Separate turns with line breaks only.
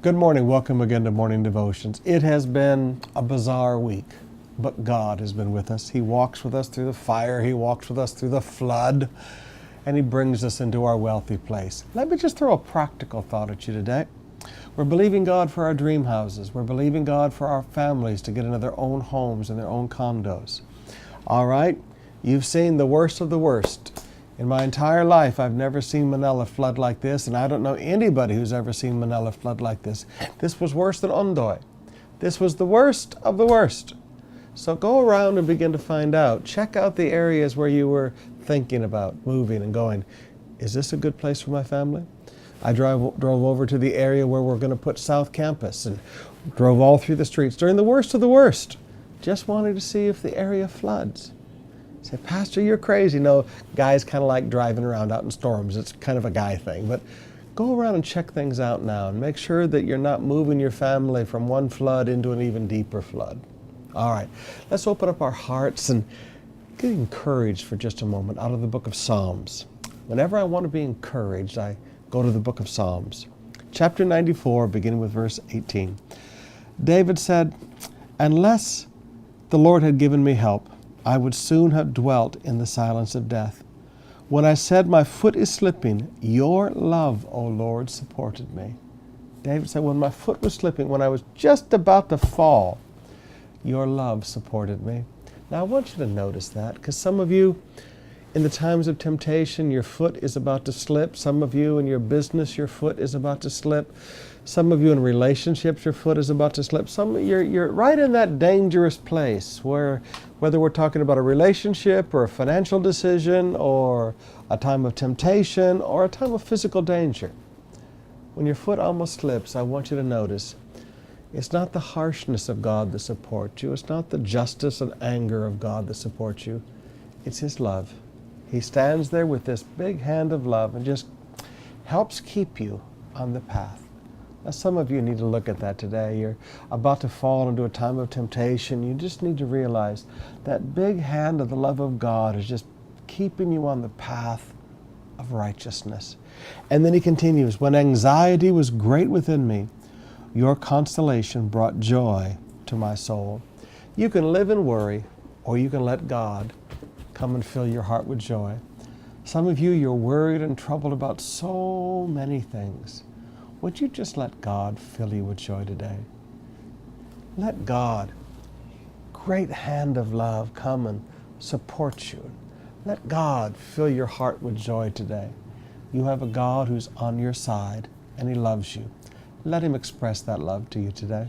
Good morning. Welcome again to Morning Devotions. It has been a bizarre week, but God has been with us. He walks with us through the fire. He walks with us through the flood, and He brings us into our wealthy place. Let me just throw a practical thought at you today. We're believing God for our dream houses. We're believing God for our families to get into their own homes and their own condos. All right? You've seen the worst of the worst. In my entire life, I've never seen Manila flood like this, and I don't know anybody who's ever seen Manila flood like this. This was worse than Ondoy. This was the worst of the worst. So go around and begin to find out. Check out the areas where you were thinking about moving and going, is this a good place for my family? I drove over to the area where we're going to put South Campus and drove all through the streets during the worst of the worst. Just wanted to see if the area floods. Say, Pastor, you're crazy. No, guys kind of like driving around out in storms. It's kind of a guy thing. But go around and check things out now and make sure that you're not moving your family from one flood into an even deeper flood. All right, let's open up our hearts and get encouraged for just a moment out of the book of Psalms. Whenever I want to be encouraged, I go to the book of Psalms. Chapter 94, beginning with verse 18. David said, "Unless the Lord had given me help, I would soon have dwelt in the silence of death. When I said my foot is slipping, your love, O Lord, supported me." David said, when my foot was slipping, when I was just about to fall, your love supported me. Now I want you to notice that, because some of you, in the times of temptation, your foot is about to slip. Some of you in your business, your foot is about to slip. Some of you in relationships, your foot is about to slip. You're right in that dangerous place where, whether we're talking about a relationship or a financial decision or a time of temptation or a time of physical danger, when your foot almost slips, I want you to notice it's not the harshness of God that supports you. It's not the justice and anger of God that supports you. It's His love. He stands there with this big hand of love and just helps keep you on the path. Now, some of you need to look at that today. You're about to fall into a time of temptation. You just need to realize that big hand of the love of God is just keeping you on the path of righteousness. And then he continues, when anxiety was great within me, your consolation brought joy to my soul. You can live in worry, or you can let God come and fill your heart with joy. Some of you, you're worried and troubled about so many things. Would you just let God fill you with joy today? Let God, great hand of love, come and support you. Let God fill your heart with joy today. You have a God who's on your side and He loves you. Let Him express that love to you today.